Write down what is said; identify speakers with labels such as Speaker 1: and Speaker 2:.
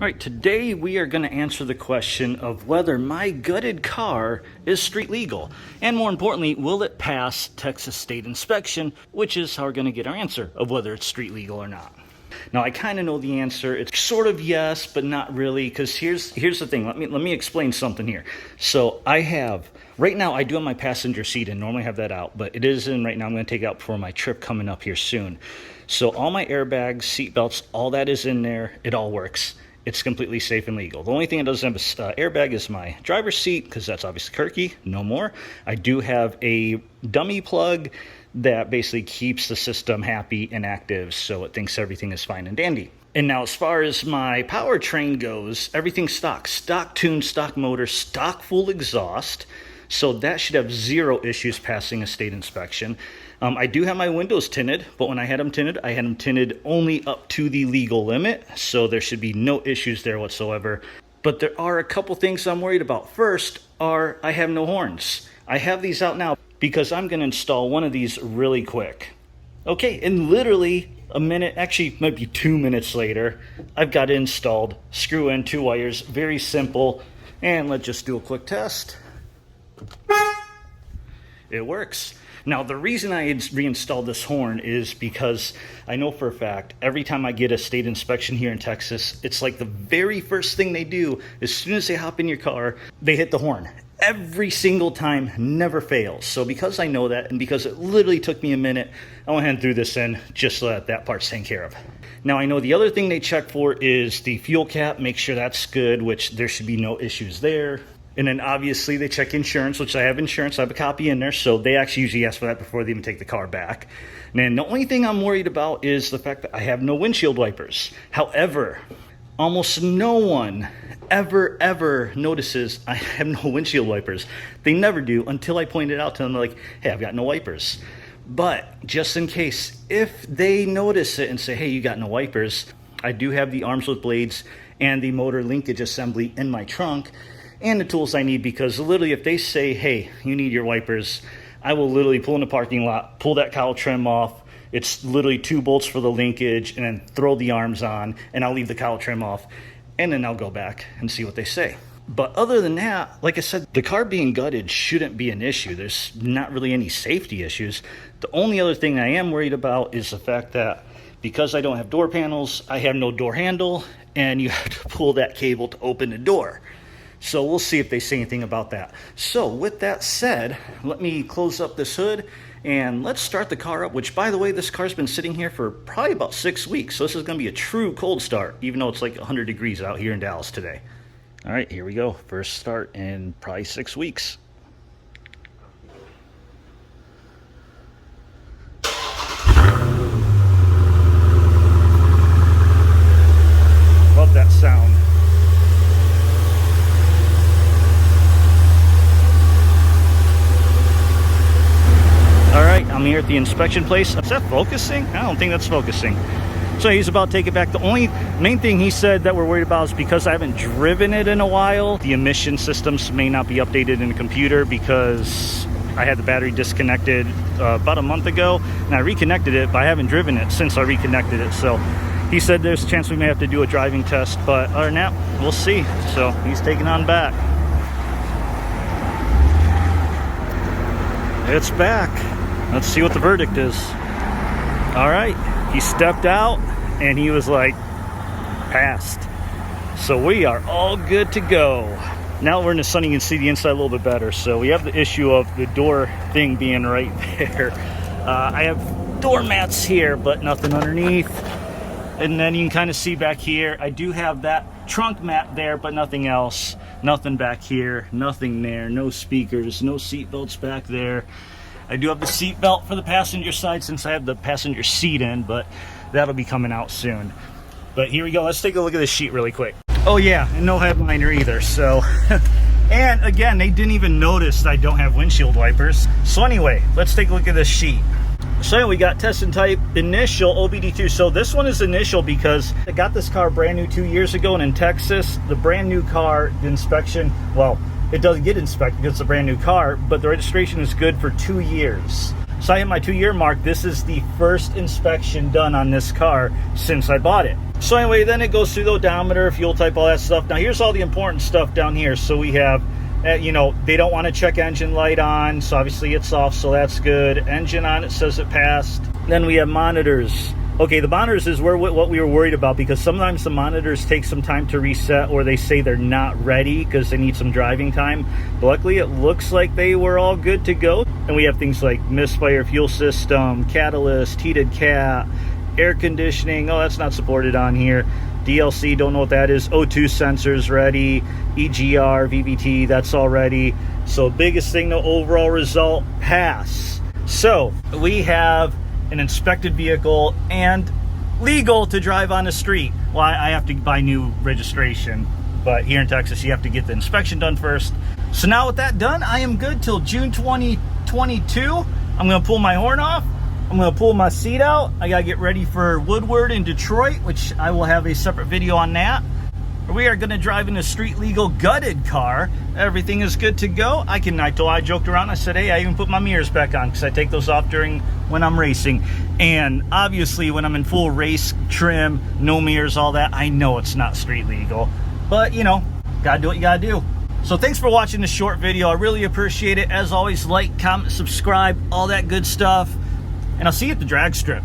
Speaker 1: All right, today we are going to answer the question of whether my gutted car is street legal. And more importantly, will it pass Texas state inspection, which is how we're going to get our answer of whether it's street legal or not. Now, I kind of know the answer. It's sort of yes, but not really, because here's the thing. Let me explain something here. So right now I do have my passenger seat in. Normally I have that out, but it is in right now. I'm going to take it out for my trip coming up here soon. So all my airbags, seat belts, all that is in there. It all works. It's completely safe and legal. The only thing that doesn't have an airbag is my driver's seat, because that's obviously quirky, no more. I do have a dummy plug that basically keeps the system happy and active, so it thinks everything is fine and dandy. And now as far as my powertrain goes, everything's stock tune, stock motor, stock full exhaust. So that should have zero issues passing a state inspection. I do have my windows tinted, but when I had them tinted only up to the legal limit, so there should be no issues there whatsoever. But there are a couple things I'm worried about. First are I have no horns. I have these out now because I'm going to install one of these really quick. Okay, and literally a minute, actually maybe 2 minutes later, I've got it installed. Screw in 2 wires, very simple. And let's just do a quick test. It works. Now, the reason I reinstalled this horn is because I know for a fact every time I get a state inspection here in Texas, it's like the very first thing they do, as soon as they hop in your car, they hit the horn. Every single time, never fails. So because I know that, and because it literally took me a minute, I went ahead and threw this in just so that part's taken care of. Now, I know the other thing they check for is the fuel cap, make sure that's good, which there should be no issues there. And then obviously they check insurance, which I have insurance. I have a copy in there, so they actually usually ask for that before they even take the car back. And then the only thing I'm worried about is the fact that I have no windshield wipers. However, almost no one ever notices I have no windshield wipers. They never do until I point it out to them, like, hey, I've got no wipers. But just in case, if they notice it and say, hey, you got no wipers, I do have the arms with blades and the motor linkage assembly in my trunk, and the tools I need, because literally if they say, hey, you need your wipers, I will literally pull in the parking lot, pull that cowl trim off. It's literally 2 bolts for the linkage, and then throw the arms on, and I'll leave the cowl trim off, and then I'll go back and see what they say. But other than that, like I said, the car being gutted shouldn't be an issue. There's not really any safety issues. The only other thing I am worried about is the fact that because I don't have door panels, I have no door handle, and you have to pull that cable to open the door. So we'll see if they say anything about that. So with that said, let me close up this hood and let's start the car up, which, by the way, this car's been sitting here for probably about 6 weeks. So this is going to be a true cold start, even though it's like 100 degrees out here in Dallas today. All right, here we go. First start in probably 6 weeks. Love that sound. I'm here at the inspection place. Is that focusing? I don't think that's focusing. So he's about to take it back. The only main thing he said that we're worried about is because I haven't driven it in a while, the emission systems may not be updated in the computer, because I had the battery disconnected about a month ago, and I reconnected it, but I haven't driven it since I reconnected it. So he said there's a chance we may have to do a driving test, but other than that, we'll see. So he's taking on back. It's back. Let's see what the verdict is. All right, he stepped out and he was like, passed. So we are all good to go. Now we're in the sun, you can see the inside a little bit better. So we have the issue of the door thing being right there. I have door mats here, but nothing underneath. And then you can kind of see back here, I do have that trunk mat there, but nothing else. Nothing back here, nothing there, no speakers, no seat belts back there. I do have the seat belt for the passenger side since I have the passenger seat in, but that'll be coming out soon. But here we go. Let's take a look at this sheet really quick. Oh yeah, and no headliner either. So, and again, they didn't even notice I don't have windshield wipers. So anyway, let's take a look at this sheet. So we got test and type initial OBD2. So this one is initial because I got this car brand new 2 years ago, and in Texas, the brand new car, the inspection, well, it doesn't get inspected because it's a brand new car, but the registration is good for 2 years. So I hit my 2-year mark. This is the first inspection done on this car since I bought it. So anyway, then it goes through the odometer, fuel type, all that stuff. Now here's all the important stuff down here. So we have, you know, they don't want to check engine light on, so obviously it's off, so that's good. Engine on, it says it passed. Then we have monitors. Okay, the monitors is what we were worried about, because sometimes the monitors take some time to reset, or they say they're not ready because they need some driving time. But luckily, it looks like they were all good to go. And we have things like misfire fuel system, catalyst, heated cat, air conditioning. Oh, that's not supported on here. DLC, don't know what that is. O2 sensors ready. EGR, VVT, that's all ready. So biggest thing, the overall result, pass. So we have an inspected vehicle and legal to drive on the street. Well, I have to buy new registration, but here in Texas, you have to get the inspection done first. So now with that done, I am good till June 2022. I'm gonna pull my horn off. I'm gonna pull my seat out. I gotta get ready for Woodward in Detroit, which I will have a separate video on that. We are gonna drive in a street legal gutted car. Everything is good to go. I joked around. I said, hey, I even put my mirrors back on because I take those off when I'm racing. And obviously when I'm in full race trim, no mirrors, all that, I know it's not street legal. But you know, gotta do what you gotta do. So thanks for watching this short video. I really appreciate it. As always, like, comment, subscribe, all that good stuff. And I'll see you at the drag strip.